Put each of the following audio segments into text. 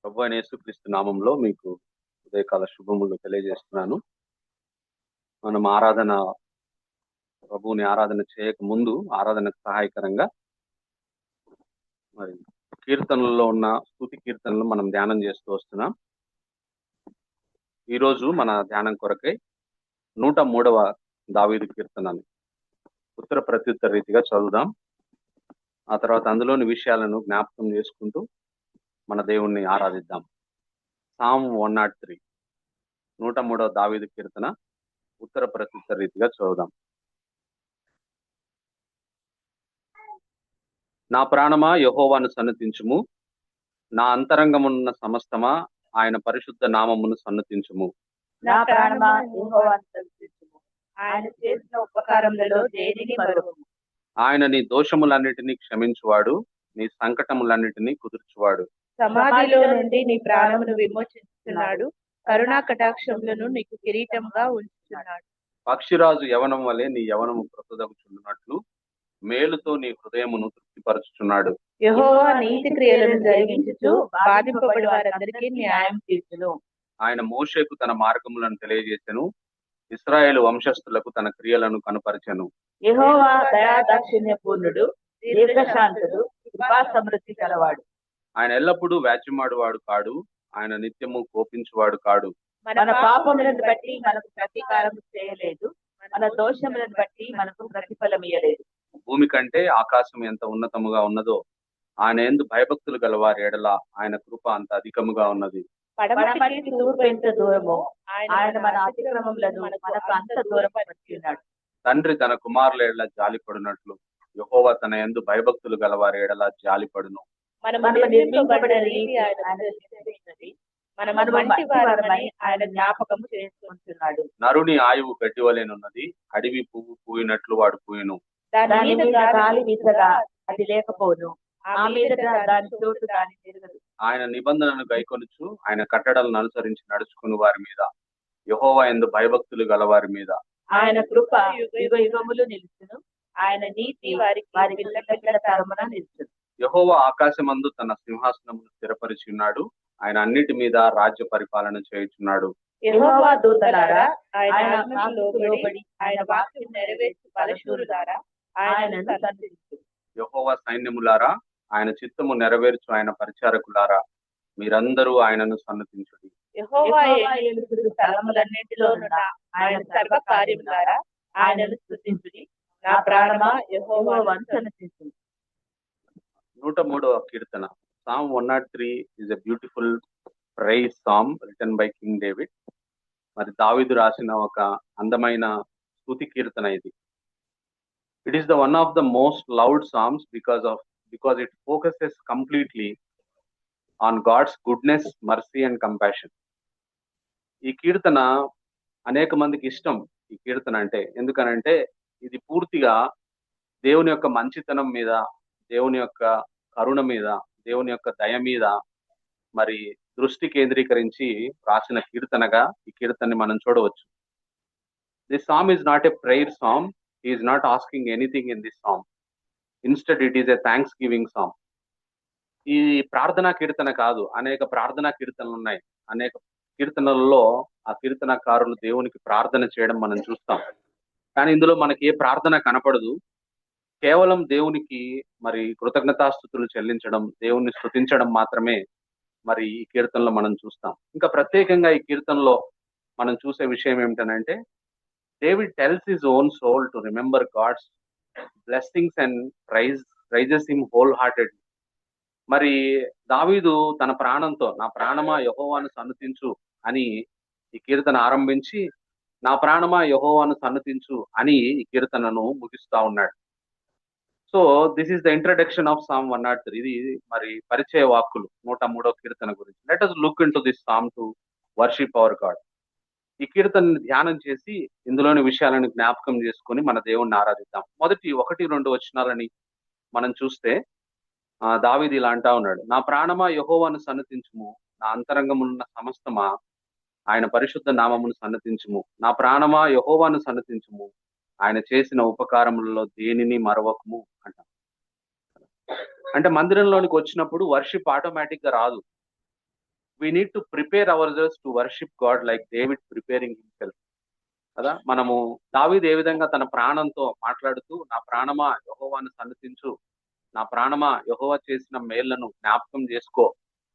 ప్రభు అయిన యేసుక్రీస్తు నామంలో మీకు ఉదయకాల శుభములు తెలియజేస్తున్నాను. మనం ప్రభువుని ఆరాధన చేయక ముందు ఆరాధనకు సహాయకరంగా మరి కీర్తనల్లో ఉన్న స్తుతి కీర్తనలు మనం ధ్యానం చేస్తూ వస్తున్నాం. ఈరోజు మన ధ్యానం కొరకై 103వ దావీదు కీర్తనని ఉత్తర ప్రత్యుత్తర రీతిగా చదువుదాం. ఆ తర్వాత అందులోని విషయాలను జ్ఞాపకం చేసుకుంటూ మన దేవుణ్ణి ఆరాధిద్దాం. సామ్ 103 103వ దావీదు కీర్తన ఉత్తర ప్రత్యుత్తర రీతిగా చదువుదాం. నా ప్రాణమా యెహోవాను సన్నతించుము, నా అంతరంగమున్న సమస్తమా ఆయన పరిశుద్ధ నామమును సన్నతించుము. నా ప్రాణమా యెహోవాను స్తుతించుము, ఆయన చేసిన ఉపకారములలో దేనిని మరువము. ఆయన నీ దోషములన్నిటినీ క్షమించువాడు, నీ సంకటములన్నిటినీ కుదుర్చువాడు. సమాధిలో నుండి నీ ప్రాణమును విమోచించుచున్నాడు, కరుణా కటాక్షములను నీకు కిరీటంగా ఉంచుచున్నాడు. పక్షిరాజు యవనం వలె నీ యవనము క్రొత్తదగుచున్నట్లు మేలుతో నీ హృదయమును తృప్తిపరచుచున్నాడు. యెహోవా నీతి క్రియలను జరిగించుచు బాధింపబడి వారందరికీ న్యాయం తీర్చును. ఆయన మోషేకు తన మార్గములను తెలియజేసెను, ఇశ్రాయేలు వంశస్థులకు తన క్రియలను కనుపరచెను. యెహోవా దయా దాక్షిణ్య పూర్ణుడు, దీర్ఘశాంతుడు, కృపా సమృద్ధి గలవాడు. ఆయన ఎల్లప్పుడూ వ్యాజ్యమాడువాడు కాడు, ఆయన నిత్యము కోపించువాడు కాడు. మన పాపములను బట్టి మనకు ప్రతీకారం చేయలేదు, మన దోషములను బట్టి మనకు ప్రతిఫలం ఇయ్యలేదు. భూమి కంటే ఆకాశం ఎంత ఉన్నతముగా ఉన్నదో ఆయన యందు భయభక్తులు గలవారి ఎడల ఆయన కృప అంత అధికముగా ఉన్నది. పడమటికి తూర్పు ఎంత దూరమో ఆయన మన అతిక్రమములను మనకు అంత దూరం పట్టుకున్నాడు. తండ్రి తన కుమారుల ఎడల జాలిపడినట్లు యెహోవా తన యందు భయభక్తులు గలవారి ఎడల జాలిపడును. మనము నిర్మింపబడిన రీతి ఆయన నిర్ణయించినది, మనము వంటి వారమని ఆయన జ్ఞాపకము చేసుకుంటున్నాడు. నరుని ఆయువు గడ్డివలెనున్నది, అడవి పువ్వు పూయినట్లు వాడు పూయను. దాని మీద గాలి వీసగా అది లేకపోను, ఆ మీద దాని చోటు దాని తిరగదు. ఆయన నిబంధనను గైకొనుచు ఆయన కట్టడలను అనుసరించి నడుచుకుని వారి మీద, యెహోవా యందు భయభక్తులు గలవారి మీద ఆయన కృప యుగ యుగములు నిలుచును, ఆయన నీతి వారి పిల్లల తరమున నిలుచును. యెహోవా ఆకాశమందు తన సింహాసనమును స్థిరపరిచి ఉన్నాడు, ఆయన అన్నిటి మీద రాజ్య పరిపాలన చేయుచున్నాడు. యెహోవా దూతలారా ఆయన ఆజ్ఞకు లోబడి ఆయన వాక్యం నెరవేర్చు బలశూరులారా ఆయనను సన్నిధించుడు. యెహోవా సైన్యములారా ఆయన చిత్తము నెరవేర్చు ఆయన పరిచారకులారా మీరందరూ ఆయనను సన్నతించుడి. యెహోవా ఏలుతురు స్థలములన్నిటిలోనున్న ఆయన సర్వ కార్యములారా ఆయనను స్తుతించుడి. నా ప్రాణమా యెహోవాను సన్నతించుడి. 103వ కీర్తన Psalm 103 is a beautiful praise psalm written by King David. మరి దావీదు రాసిన ఒక అందమైన స్తుతి కీర్తన ఇది. It is the one of the most loved psalms because it focuses completely on God's goodness, mercy and compassion. ఈ కీర్తన అనేక మందికి ఇష్టం. ఈ కీర్తన అంటే ఎందుకనంటే ఇది పూర్తిగా దేవుని యొక్క మంచితనం మీద, దేవుని యొక్క కరుణ మీద, దేవుని యొక్క దయ మీద మరి దృష్టి కేంద్రీకరించి రాసిన కీర్తనగా ఈ కీర్తనని మనం చూడవచ్చు. This psalm is not a prayer psalm. He is not asking anything in this psalm. Instead, it is a thanksgiving psalm. ఈ ప్రార్థనా కీర్తన కాదు, అనేక ప్రార్థనా కీర్తనలు ఉన్నాయి. అనేక కీర్తనలలో ఆ కీర్తనకారులు దేవునికి ప్రార్థన చేయడం మనం చూస్తాం. కానీ ఇందులో మనకి ఏ ప్రార్థన కనపడదు. కేవలం దేవునికి మరి కృతజ్ఞతాస్తుతులు చెల్లించడం, దేవుణ్ణి స్తుతించడం మాత్రమే మరి ఈ కీర్తనలో మనం చూస్తాం. ఇంకా ప్రత్యేకంగా ఈ కీర్తనలో మనం చూసే విషయం ఏమిటనంటే David tells his own soul to remember God's blessings and praises him wholeheartedly. మరి దావీదు తన ప్రాణంతో నా ప్రాణమా యెహోవాను సన్నతించు అని ఈ కీర్తన ఆరంభించి నా ప్రాణమా యెహోవాను సన్నతించు అని ఈ కీర్తనను ముగిస్తా ఉన్నాడు. So this is the introduction of Psalm 103. ఇది మరి పరిచయ వాక్కులు 103వ కీర్తన గురించి. Let us look into this psalm to worship our God. ఈ కీర్తనని ధ్యానం చేసి ఇందులోని విషయాలను జ్ఞాపకం చేసుకొని మన దేవుణ్ణి ఆరాధిద్దాం. మొదటి 1-2 వచనాలని మనం చూస్తే దావీదు ఇలా అంటా ఉన్నాడు, నా ప్రాణమా యెహోవాను సన్నతించుము, నా అంతరంగమున్న సమస్తమా ఆయన పరిశుద్ధ నామమును సన్నతించుము. నా ప్రాణమా యెహోవాను సన్నతించుము, ఆయన చేసిన ఉపకారములలో దేనిని మరవకము అంట. అంటే మందిరంలోనికి వచ్చినప్పుడు వర్షిప్ ఆటోమేటిక్ గా రాదు. We need to prepare our cells to worship God like David preparing himself కదా. మనము దావీదు ఏ విధంగా తన ప్రాణంతో మాట్లాడుతూ, నా ప్రాణమా యెహోవాను సన్నతించు, నా ప్రాణమా యెహోవా చేసిన మేళ్లను జ్ఞాపకం చేసుకో,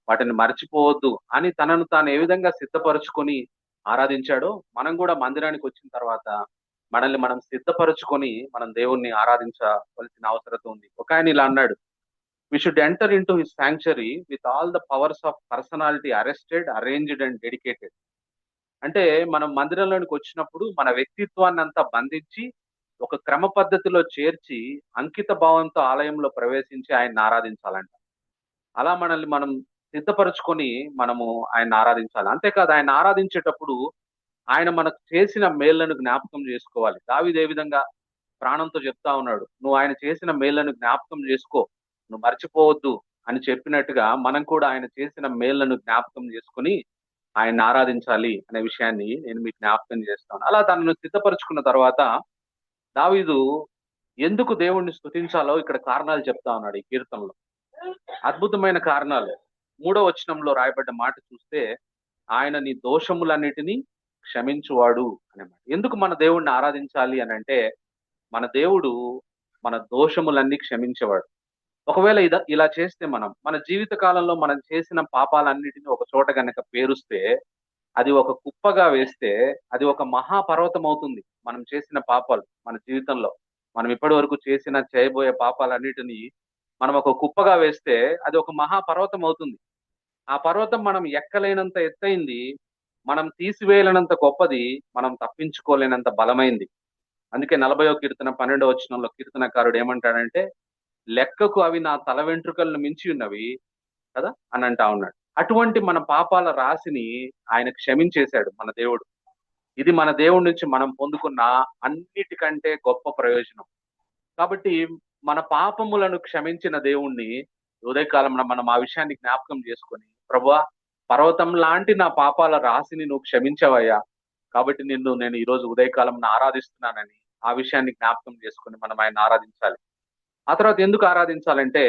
వాటిని మర్చిపోవద్దు అని తనను తాను ఏ విధంగా సిద్ధపరచుకొని ఆరాధించాడో, మనం కూడా మందిరానికి వచ్చిన తర్వాత మనల్ని మనం సిద్ధపరచుకొని మనం దేవుణ్ణి ఆరాధించవలసిన అవసరం ఉంది. ఒక ఆయన ఇలా అన్నాడు, we should enter into his sanctuary with all the powers of personality arrested, arranged and dedicated. అంటే మనం మందిరంలోనికి వచ్చినప్పుడు మన వ్యక్తిత్వాన్ని అంతా బంధించి ఒక క్రమ పద్ధతిలో చేర్చి అంకిత భావంతో ఆలయంలో ప్రవేశించి ఆయన్ని ఆరాధించాలంట. అలా మనల్ని మనం సిద్ధపరచుకొని మనము ఆయన ఆరాధించాలి. అంతేకాదు, ఆయన ఆరాధించేటప్పుడు ఆయన మనకు చేసిన మేళ్లను జ్ఞాపకం చేసుకోవాలి. దావీదు ఏ విధంగా ప్రాణంతో చెప్తా ఉన్నాడు, నువ్వు ఆయన చేసిన మేళ్లను జ్ఞాపకం చేసుకో, నువ్వు మర్చిపోవద్దు అని చెప్పినట్టుగా మనం కూడా ఆయన చేసిన మేళ్లను జ్ఞాపకం చేసుకుని ఆయన్ని ఆరాధించాలి అనే విషయాన్ని నేను మీకు జ్ఞాపకం చేస్తాను. అలా తనను సిద్ధపరచుకున్న తర్వాత దావీదు ఎందుకు దేవుణ్ణి స్తుతించాలో ఇక్కడ కారణాలు చెప్తా ఉన్నాడు ఈ కీర్తనలో. అద్భుతమైన కారణాలు. 3వ వచనంలో రాయబడ్డ మాట చూస్తే, ఆయన నీ దోషములన్నిటినీ క్షమించువాడు అనే మాట. ఎందుకు మన దేవుణ్ణి ఆరాధించాలి అని అంటే, మన దేవుడు మన దోషములన్నీ క్షమించేవాడు. ఒకవేళ ఇలా చేస్తే మన జీవిత కాలంలో మనం చేసిన పాపాలన్నిటిని ఒక చోట గనక పేరుస్తే, అది ఒక కుప్పగా వేస్తే అది ఒక మహాపర్వతం అవుతుంది. మనం చేసిన పాపాలు మన జీవితంలో, మనం ఇప్పటి వరకు చేయబోయే పాపాలన్నిటినీ మనం ఒక కుప్పగా వేస్తే అది ఒక మహాపర్వతం అవుతుంది. ఆ పర్వతం మనం ఎక్కలేనంత ఎత్తైంది, మనం తీసివేయలేనంత గొప్పది, మనం తప్పించుకోలేనంత బలమైంది. అందుకే 40వ కీర్తన 12వ వచనంలో కీర్తనకారుడు ఏమంటాడంటే, లెక్కకు అవి నా తల వెంట్రుకలను మించి ఉన్నవి కదా అని అంటా ఉన్నాడు. అటువంటి మన పాపాల రాశిని ఆయన క్షమించేశాడు మన దేవుడు. ఇది మన దేవుడి నుంచి మనం పొందుకున్న అన్నిటికంటే గొప్ప ప్రయోజనం. కాబట్టి మన పాపములను క్షమించిన దేవుణ్ణి ఉదయకాలంలో మనం ఆ విషయాన్ని జ్ఞాపకం చేసుకొని, ప్రభువా, పర్వతం లాంటి నా పాపాల రాశిని నువ్వు క్షమించవయ్యా, కాబట్టి నేను ఈరోజు ఉదయకాలం ఆరాధిస్తున్నానని ఆ విషయాన్ని జ్ఞాపకం చేసుకొని మనం ఆయన ఆరాధించాలి. ఆ తర్వాత ఎందుకు ఆరాధించాలంటే,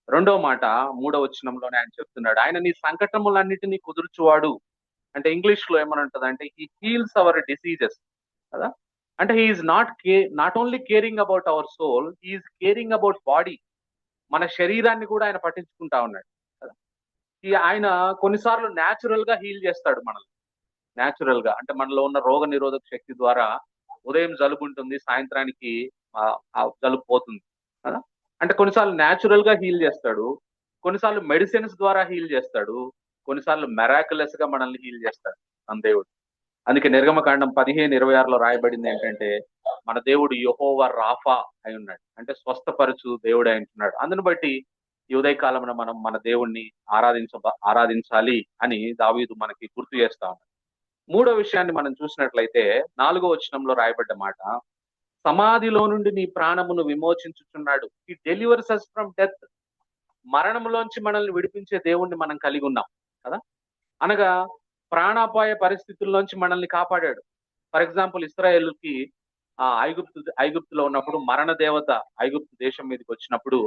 2వ మాట 3వ వచనంలోనే ఆయన చెప్తున్నాడు, ఆయన నీ సంకటములన్నిటినీ కుదుర్చువాడు. అంటే ఇంగ్లీష్ లో ఏమని ఉంటదంటే, హీ హీల్స్ అవర్ డిసీజెస్ కదా. అంటే he's not only caring about our soul, he's caring about body. మన శరీరాన్ని కూడా ఆయన పట్టించుకుంటా ఉన్నాడు కదా. ఆయన కొన్నిసార్లు న్యాచురల్ గా హీల్ చేస్తాడు మనల్ని. న్యాచురల్ గా అంటే మనలో ఉన్న రోగ నిరోధక శక్తి ద్వారా ఉదయం జలుబు ఉంటుంది, సాయంత్రానికి ఆ జలుబు పోతుంది కదా. అంటే కొన్నిసార్లు న్యాచురల్ గా హీల్ చేస్తాడు, కొన్నిసార్లు మెడిసిన్స్ ద్వారా హీల్ చేస్తాడు, కొన్నిసార్లు మెరాకులస్ గా మనల్ని హీల్ చేస్తాడు మన దేవుడు. అందుకే నిర్గమకాండం 15:26లో రాయబడింది ఏంటంటే, మన దేవుడు యెహోవా రాఫా అయి ఉన్నాడు, అంటే స్వస్థపరచు దేవుడు అయి ఉంటున్నాడు. అందుని బట్టి ఈ ఉదయకాలంలో మనం మన దేవుణ్ణి ఆరాధించాలి అని దావీదు మనకి గుర్తు చేస్తా ఉన్నాడు. 3వ విషయాన్ని మనం చూసినట్లయితే 4వ వచనంలో రాయబడ్డ మాట, సమాధిలో నుండి నీ ప్రాణమును విమోచించుచున్నాడు. ఈ డెలివర్స్ అస్ ఫ్రమ్ డెత్. మరణంలోంచి మనల్ని విడిపించే దేవుణ్ణి మనం కలిగి ఉన్నాం కదా. అనగా ప్రాణాపాయ పరిస్థితుల్లోంచి మనల్ని కాపాడాడు. ఫర్ ఎగ్జాంపుల్, ఇశ్రాయేలుకి ఐగుప్తులో ఉన్నప్పుడు మరణ దేవత ఐగుప్తు దేశం మీదకి వచ్చినప్పుడు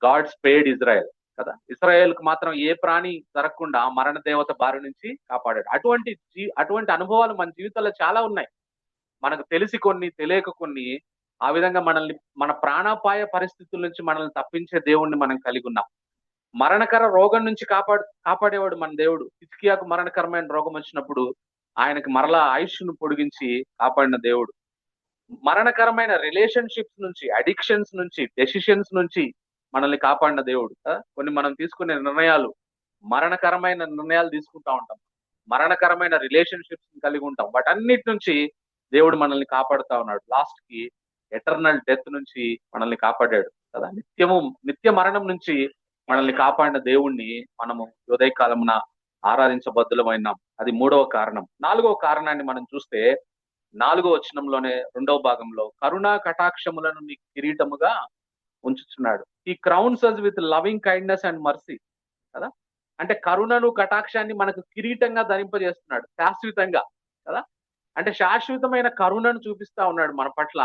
గాడ్ స్పేర్డ్ ఇజ్రాయెల్ కదా. ఇశ్రాయేల్కి మాత్రం ఏ ప్రాణి జరగకుండా మరణ దేవత బారి నుంచి కాపాడాడు. అటువంటి అనుభవాలు మన జీవితంలో చాలా ఉన్నాయి. మనకు తెలిసి కొన్ని, తెలియక కొన్ని. ఆ విధంగా మన ప్రాణాపాయ పరిస్థితుల నుంచి మనల్ని తప్పించే దేవుణ్ణి మనం కలిగి ఉన్నాం. మరణకర రోగం నుంచి కాపాడేవాడు మన దేవుడు. హిజ్కియాకు మరణకరమైన రోగం వచ్చినప్పుడు ఆయనకి మరలా ఆయుష్ను పొడిగించి కాపాడిన దేవుడు. మరణకరమైన రిలేషన్షిప్స్ నుంచి, అడిక్షన్స్ నుంచి, డెసిషన్స్ నుంచి మనల్ని కాపాడిన దేవుడు. కొన్ని మనం తీసుకునే నిర్ణయాలు మరణకరమైన నిర్ణయాలు తీసుకుంటా ఉంటాం, మరణకరమైన రిలేషన్షిప్స్ కలిగి ఉంటాం. వాటన్నిటి నుంచి దేవుడు మనల్ని కాపాడుతా ఉన్నాడు. లాస్ట్ కి ఎటర్నల్ డెత్ నుంచి మనల్ని కాపాడాడు కదా. నిత్య మరణం నుంచి మనల్ని కాపాడిన దేవుణ్ణి మనము ఉదయకాలమున ఆరాధించబద్దులమైనాం. అది 3వ కారణం. 4వ కారణాన్ని మనం చూస్తే 4వ వచనంలోనే 2వ భాగంలో, కరుణా కటాక్షములను నీ కిరీటముగా ఉంచుచున్నాడు. ఈ crowns us with loving kindness and mercy కదా. అంటే కరుణను కటాక్షాన్ని మనకు కిరీటంగా ధరింపజేస్తున్నాడు శాశ్వతంగా కదా. అంటే శాశ్వతమైన కరుణను చూపిస్తా ఉన్నాడు మన పట్ల,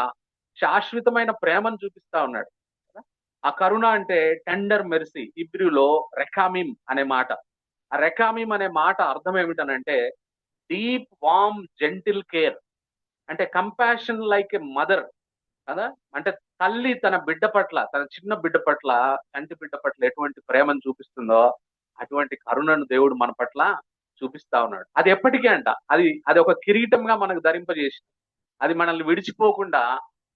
శాశ్వతమైన ప్రేమను చూపిస్తా ఉన్నాడు కదా. ఆ కరుణ అంటే టెండర్ మెర్సీ, హిబ్రూలో రెకామిమ్ అనే మాట. ఆ రెకామీమ్ అనే మాట అర్థం ఏమిటనంటే డీప్ వార్మ్ జెంటిల్ కేర్, అంటే కంపాషన్ లైక్ ఎ మదర్ కదా. అంటే తల్లి తన బిడ్డ పట్ల, తన చిన్న బిడ్డ పట్ల, కంటి బిడ్డ పట్ల ఎటువంటి ప్రేమను చూపిస్తుందో అటువంటి కరుణను దేవుడు మన పట్ల చూపిస్తా ఉన్నాడు. అది ఎప్పటికీ అంట, అది అది ఒక కిరీటంగా మనకు ధరింపజేసి, అది మనల్ని విడిచిపోకుండా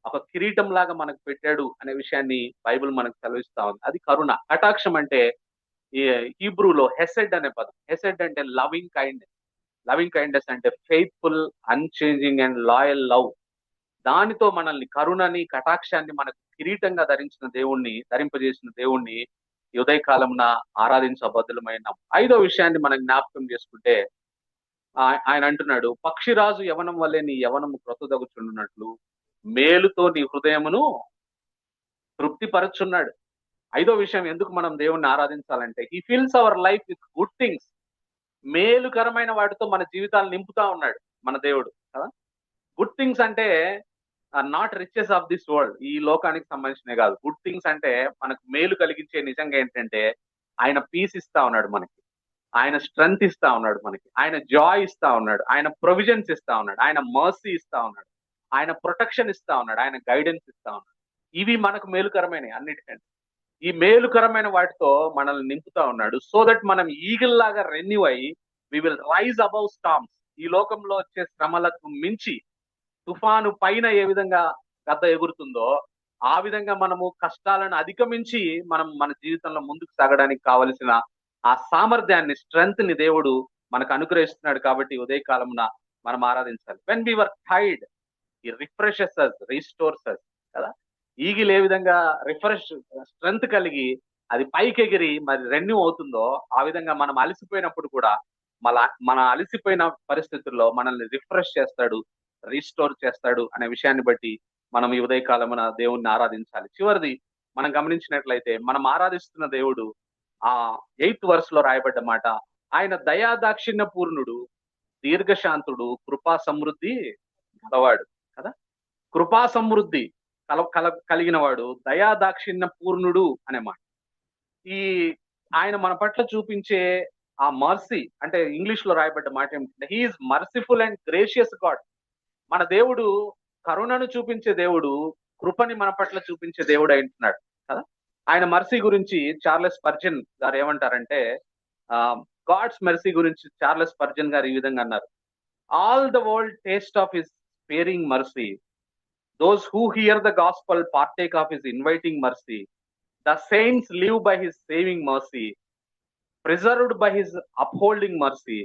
ఒక కిరీటం లాగా మనకు పెట్టాడు అనే విషయాన్ని బైబిల్ మనకు సెలవిస్తా ఉంది. అది కరుణ. కటాక్షం అంటే ఈ హీబ్రూలో హెసెడ్ అనే పదం. హెసెడ్ అంటే లవింగ్ కైండ్నెస్. లవింగ్ కైండ్నెస్ అంటే faithful, unchanging and loyal love. దానితో మనల్ని, కరుణని, కటాక్షాన్ని మనకు కిరీటంగా ధరింపజేసిన దేవుణ్ణి ఈ ఉదయకాలమున ఆరాధించబద్దులమైన. 5వ విషయాన్ని మనం జ్ఞాపకం చేసుకుంటే ఆయన అంటున్నాడు, పక్షిరాజు యవనం వల్లే నీ యవనము క్రొత్తదగుచున్నట్లు మేలుతో నీ హృదయమును తృప్తిపరచున్నాడు. 5వ విషయం ఎందుకు మనం దేవుణ్ణి ఆరాధించాలంటే he fills our life with good things. మేలుకరమైన వాటితో మన జీవితాలు నింపుతా ఉన్నాడు మన దేవుడు కదా. గుడ్ థింగ్స్ అంటే not riches of this world, ఈ లోకానికి సంబంధించినవి కాదు. గుడ్ థింగ్స్ అంటే మనకు మేలు కలిగించే నిజంగా ఏంటంటే ఆయన పీస్ ఇస్తా ఉన్నాడు మనకి, ఆయన స్ట్రెంగ్త్ ఇస్తా ఉన్నాడు మనకి, ఆయన జాయ్ ఇస్తా ఉన్నాడు, ఆయన ప్రొవిజన్స్ ఇస్తా ఉన్నాడు, ఆయన మర్సీ ఇస్తా ఉన్నాడు, ఆయన ప్రొటెక్షన్ ఇస్తా ఉన్నాడు, ఆయన గైడెన్స్ ఇస్తా ఉన్నాడు. ఇవి మనకు మేలుకరమైనవి అన్నిటికంటే. ఈ మేలుకరమైన వాటితో మనల్ని నింపుతా ఉన్నాడు. సో దట్ మనం ఈగిల్ లాగా రెన్యూ అయ్యి we will rise above storms. ఈ లోకంలో వచ్చే శ్రమలకు మించి, తుఫాను పైన ఏ విధంగా గద్ద ఎగురుతుందో ఆ విధంగా మనము కష్టాలను అధిగమించి మనం మన జీవితంలో ముందుకు సాగడానికి కావలసిన ఆ సామర్థ్యాన్ని, స్ట్రెంగ్త్ ని దేవుడు మనకు అనుగ్రహిస్తున్నాడు. కాబట్టి ఉదయకాలమున మనం ఆరాధించాలి. When we were tired he refreshes us, restores us కదా. ఈగిల్ ఏ విధంగా స్ట్రెంగ్త్ కలిగి అది పైకి ఎగిరి మరి రెన్యూ అవుతుందో ఆ విధంగా మనం అలసిపోయినప్పుడు కూడా మన అలసిపోయిన పరిస్థితుల్లో మనల్ని రిఫ్రెష్ చేస్తాడు, రీస్టోర్ చేస్తాడు అనే విషయాన్ని బట్టి మనం ఈ ఉదయకాలమున దేవుణ్ణి ఆరాధించాలి. చివరిది మనం గమనించినట్లయితే మనం ఆరాధిస్తున్న దేవుడు ఆ 8th verse రాయబడ్డ మాట, ఆయన దయాదాక్షిణ్య పూర్ణుడు, దీర్ఘశాంతుడు, కృపా సమృద్ధి గలవాడు కదా. కృపా సమృద్ధి కలిగిన వాడు, దయాదాక్షిణ్య పూర్ణుడు అనే మాట. ఈ ఆయన మన పట్ల చూపించే ఆ మర్సీ, అంటే ఇంగ్లీష్ లో రాయబడ్డ మాట ఏమిటంటే he's merciful and gracious God. మన దేవుడు కరుణను చూపించే దేవుడు, కృపని మన పట్ల చూపించే దేవుడు అంటున్నాడు కదా. ఆయన మర్సీ గురించి చార్లెస్ స్పర్జన్ గారు ఏమంటారంటే, గాడ్స్ మెర్సీ గురించి చార్లెస్ స్పర్జన్ గారు ఈ విధంగా అన్నారు, all the world taste of his sparing mercy, those who hear the gospel partake of his inviting mercy, the saints live by his saving mercy, preserved by his upholding mercy,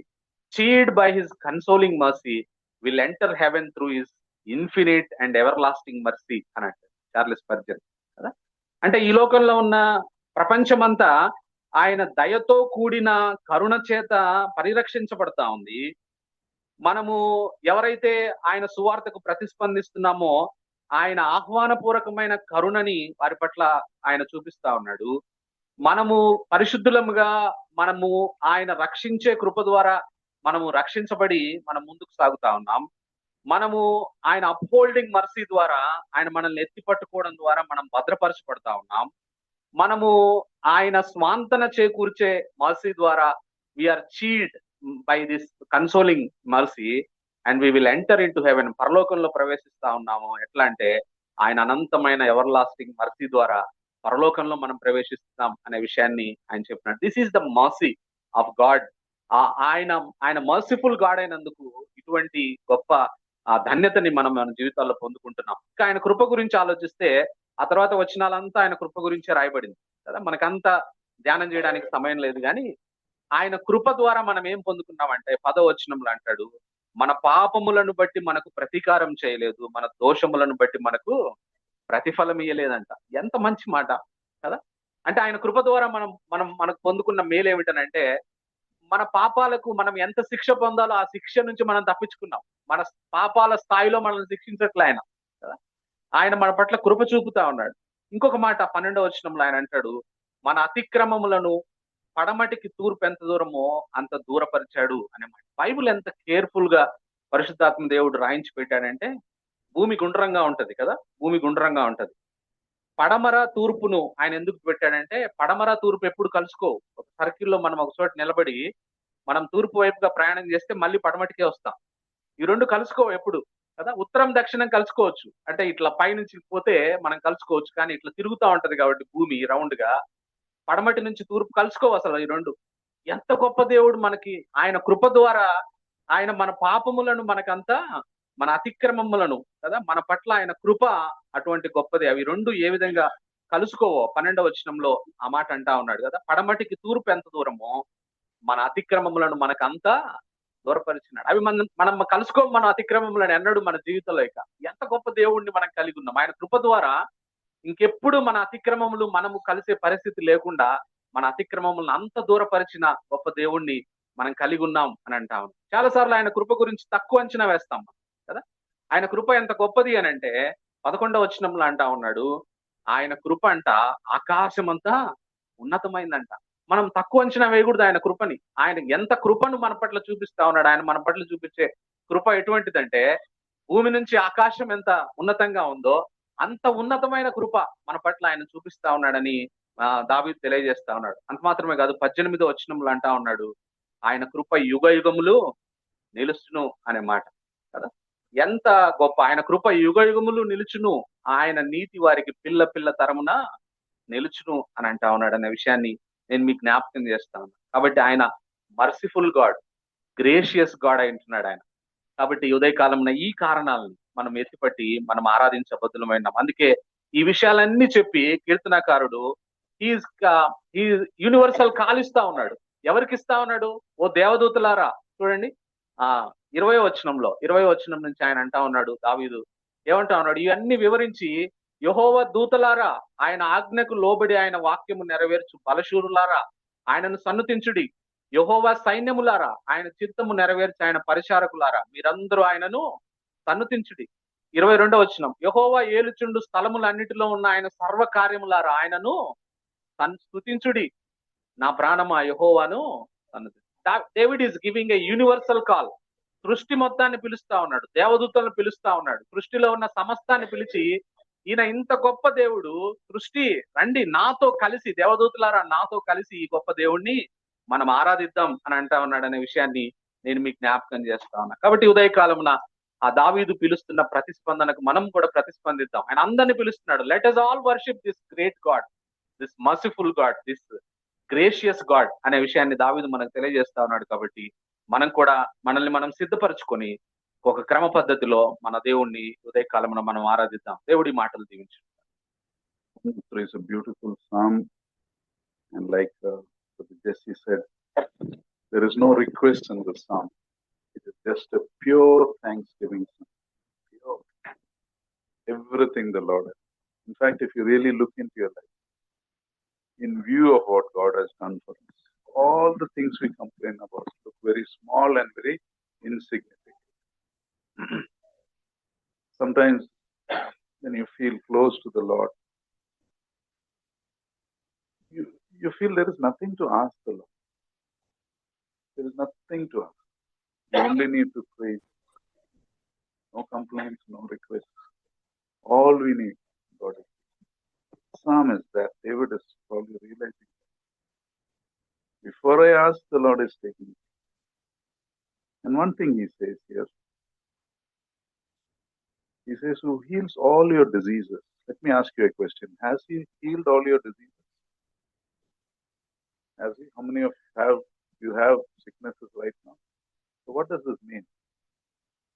cheered by his consoling mercy, will enter heaven through his infinite and everlasting mercy అని అంటారు Charles Spurgeon కదా. అంటే ఈ లోకంలో ఉన్న ప్రపంచమంతా ఆయన దయతో కూడిన కరుణ చేత పరిరక్షించబడతా ఉంది. మనము ఎవరైతే ఆయన సువార్తకు ప్రతిస్పందిస్తున్నామో ఆయన ఆహ్వానపూర్వకమైన కరుణని వారి పట్ల ఆయన చూపిస్తా ఉన్నాడు. మనము పరిశుద్ధులముగా, మనము ఆయన రక్షించే కృప ద్వారా మనము రక్షించబడి మనం ముందుకు సాగుతా ఉన్నాం. మనము ఆయన అప్హోల్డింగ్ మర్సీ ద్వారా, ఆయన మనల్ని ఎత్తి పట్టుకోవడం ద్వారా మనం భద్రపరచబడతా ఉన్నాం. మనము ఆయన స్వాంతన చేకూర్చే మర్సీ ద్వారా we are shield by this consoling mercy and we will enter into heaven. పరలోకంలో ప్రవేశిస్తా ఉన్నాము. ఎట్లా అంటే ఆయన అనంతమైన ఎవర్ లాస్టింగ్ మర్సీ ద్వారా పరలోకంలో మనం ప్రవేశిస్తున్నాం అనే విషయాన్ని ఆయన చెప్పినాడు. This is the mercy of God. ఆయన మర్సిఫుల్ గాడ్ అయినందుకు ఇటువంటి గొప్ప ధన్యతని మనం మన జీవితాల్లో పొందుకుంటున్నాం. ఇంకా ఆయన కృప గురించి ఆలోచిస్తే ఆ తర్వాత వచనాలంతా ఆయన కృప గురించే రాయబడింది కదా. మనకంతా ధ్యానం చేయడానికి సమయం లేదు, కానీ ఆయన కృప ద్వారా మనం ఏం పొందుకున్నామంటే 10వ వచనంలో అంటాడు, మన పాపములను బట్టి మనకు ప్రతీకారం చేయలేదు, మన దోషములను బట్టి మనకు ప్రతిఫలం ఇయ్యలేదంట. ఎంత మంచి మాట కదా. అంటే ఆయన కృప ద్వారా మనకు పొందుకున్న మేలు ఏమిటనంటే మన పాపాలకు మనం ఎంత శిక్ష పొందాలో ఆ శిక్ష నుంచి మనం తప్పించుకున్నాం. మన పాపాల స్థాయిలో మనల్ని శిక్షించట్లే ఆయన కదా. ఆయన మన పట్ల కృప చూపుతా ఉన్నాడు. ఇంకొక మాట 12వ వచనంలో ఆయన అంటాడు, మన అతిక్రమములను పడమటికి తూర్పు ఎంత దూరమో అంత దూరపరిచాడు అనే మాట. బైబుల్ ఎంత కేర్ఫుల్ గా పరిశుద్ధాత్మ దేవుడు రాయించి పెట్టాడంటే, భూమి గుండ్రంగా ఉంటది కదా, భూమి గుండ్రంగా ఉంటది. పడమర తూర్పును ఆయన ఎందుకు పెట్టాడంటే, పడమర తూర్పు ఎప్పుడు కలుసుకోవు. ఒక సర్కిల్లో మనం ఒక చోట నిలబడి మనం తూర్పు వైపుగా ప్రయాణం చేస్తే మళ్ళీ పడమటికే వస్తాం. ఈ రెండు కలుసుకోవు ఎప్పుడు కదా. ఉత్తరం దక్షిణం కలుసుకోవచ్చు, అంటే ఇట్లా పైనుంచి పోతే మనం కలుసుకోవచ్చు, కానీ ఇట్లా తిరుగుతూ ఉంటది కాబట్టి భూమి రౌండ్ గా, పడమటి నుంచి తూర్పు కలుసుకోవు అసలు ఈ రెండు. ఎంత గొప్ప దేవుడు మనకి! ఆయన కృప ద్వారా ఆయన మన పాపములను మనకంతా, మన అతిక్రమములను కదా, మన పట్ల ఆయన కృప అటువంటి గొప్పది. అవి రెండు ఏ విధంగా కలుసుకోవో 12వ వచనంలో ఆ మాట అంటా ఉన్నాడు కదా. పడమటికి తూర్పు ఎంత దూరమో మన అతిక్రమములను మనకంతా దూరపరిచినాడు. అవి మనం కలుసుకోం, మన అతిక్రమములను ఎన్నడూ మన జీవితంలో. ఇక ఎంత గొప్ప దేవుణ్ణి మనం కలిగి ఉన్నాం! ఆయన కృప ద్వారా ఇంకెప్పుడు మన అతిక్రమములు మనము కలిసే పరిస్థితి లేకుండా మన అతిక్రమములను అంత దూరపరిచిన గొప్ప దేవుణ్ణి మనం కలిగి ఉన్నాం అని అంటాం. చాలా సార్లు ఆయన కృప గురించి తక్కువ అంచనా వేస్తాం కదా. ఆయన కృప ఎంత గొప్పది అని అంటే 11వ వచనంలో అంటా ఉన్నాడు, ఆయన కృప అంట ఆకాశమంతా ఉన్నతమైందంట. మనం తక్కువ అంచనా వేయకూడదు ఆయన కృపని. ఆయన ఎంత కృపను మన పట్ల చూపిస్తా ఉన్నాడు. ఆయన మన పట్ల చూపించే కృప ఎటువంటిదంటే, భూమి నుంచి ఆకాశం ఎంత ఉన్నతంగా ఉందో అంత ఉన్నతమైన కృప మన పట్ల ఆయన చూపిస్తా ఉన్నాడని దావీదు తెలియజేస్తా ఉన్నాడు. అంత మాత్రమే కాదు, 18వ వచనంలో అంటా ఉన్నాడు, ఆయన కృప యుగ యుగములు నిలుచును అనే మాట కదా. ఎంత గొప్ప! ఆయన కృప యుగ యుగములు నిలుచును, ఆయన నీతి వారికి పిల్ల పిల్ల తరమున నిలుచును అని అంటా ఉన్నాడు అనే విషయాన్ని నేను మీకు జ్ఞాపకం చేస్తాను. కాబట్టి ఆయన మర్సిఫుల్ గాడ్, గ్రేషియస్ గాడ్ అయి ఉంటున్నాడు ఆయన. కాబట్టి ఉదయకాలంలో ఈ కారణాలను మనం ఎత్తిపట్టి మనం ఆరాధించబద్దులమైనాం. అందుకే ఈ విషయాలన్నీ చెప్పి కీర్తనాకారుడు యూనివర్సల్ కాల్ ఇస్తా ఉన్నాడు. ఎవరికి ఇస్తా ఉన్నాడు? ఓ దేవదూతలారా. చూడండి 20వ వచనం నుంచి ఆయన అంటా ఉన్నాడు, దావీదు ఏమంటా ఉన్నాడు, ఇవన్నీ వివరించి, యెహోవా దూతలారా, ఆయన ఆజ్ఞకు లోబడి ఆయన వాక్యము నెరవేర్చు బలశూరులారా, ఆయనను సన్నుతించుడి. యెహోవా సైన్యములారా, ఆయన చిత్తము నెరవేర్చి ఆయన పరిచారకులారా, మీరందరూ ఆయనను సన్నుతించుడి. 22వ వచనం, యెహోవా ఏలుచుండు స్థలములన్నిటిలో ఉన్న ఆయన సర్వ కార్యములారా, ఆయనను స్తుతించుడి. నా ప్రాణమా యెహోవాను సన్నుతించు. David is giving a universal call. సృష్టి మొత్తాన్ని పిలుస్తా ఉన్నాడు, దేవదూతలను పిలుస్తా ఉన్నాడు, సృష్టిలో ఉన్న సమస్తాన్ని పిలిచి, ఈయన ఇంత గొప్ప దేవుడు, సృష్టి రండి నాతో కలిసి, దేవదూతలారా నాతో కలిసి ఈ గొప్ప దేవుణ్ణి మనం ఆరాధిద్దాం అని అంటా ఉన్నాడు అనే విషయాన్ని నేను మీకు జ్ఞాపకం చేస్తా ఉన్నా. కాబట్టి ఉదయకాలమున ఆ దావీదు పిలుస్తున్న ప్రతిస్పందనకు మనం కూడా ప్రతిస్పందిద్దాం. ఆయన అందరినీ పిలుస్తున్నాడు, let us all worship this great God, this merciful God, this gracious God అనే విషయాన్ని దావీదు మనకు తెలియజేస్తా ఉన్నాడు. కాబట్టి మనం కూడా మనల్ని మనం సిద్ధపరచుకొని ఒక క్రమ పద్ధతిలో మన దేవుణ్ణి ఉదయకాలమున మనం ఆరాధిద్దాం. దేవుడి మాటలు దీవించు. It's a beautiful psalm, and like Jesse said, there is no request in the psalm. It is just a pure thanksgiving psalm. Pure. Everything the Lord has. In fact, if you really look into your life, in view of what God has done for us, all the things we complain about look very small and very insignificant. Sometimes when you feel close to the Lord, you feel there is nothing to ask the Lord. There is nothing to ask. You only need to pray. No complaints, no requests. All we need, God is. Psalm is that David is probably realizing that. Before I ask, the Lord is taking it. And one thing he says here, he says, who heals all your diseases. Let me ask you a question. Has he healed all your diseases? Has he? How many of you have sicknesses right now? So what does this mean?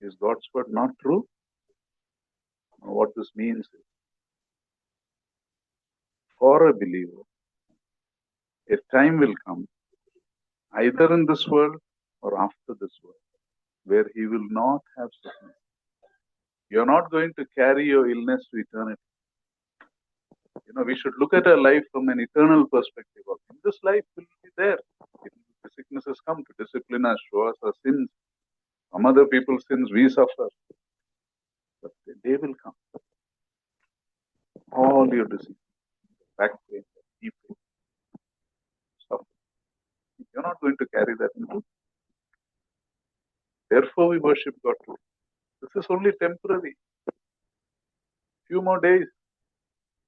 Is God's word not true? No, what this means is, for a believer, a time will come, either in this world or after this world, where he will not have sickness. You're not going to carry your illness to eternity. We should look at our life from an eternal perspective. In this life will be there. The sicknesses come to discipline us, show us our sins. Some other people's sins we suffer. But the day will come. All your disease, back pain, knee pain, suffering. You're not going to carry that into. Therefore we worship God today. This is only temporary. Few more days.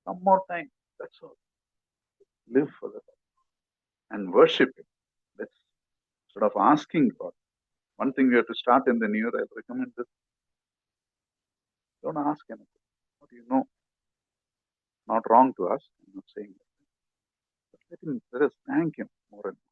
Some one more time. That's all. Live for that and worship Him. Let's sort of asking God. One thing we have to start in the new year, I'll recommend this. Don't ask anything. What do you know? Not wrong to us. I'm not saying that. But let us thank Him more and more.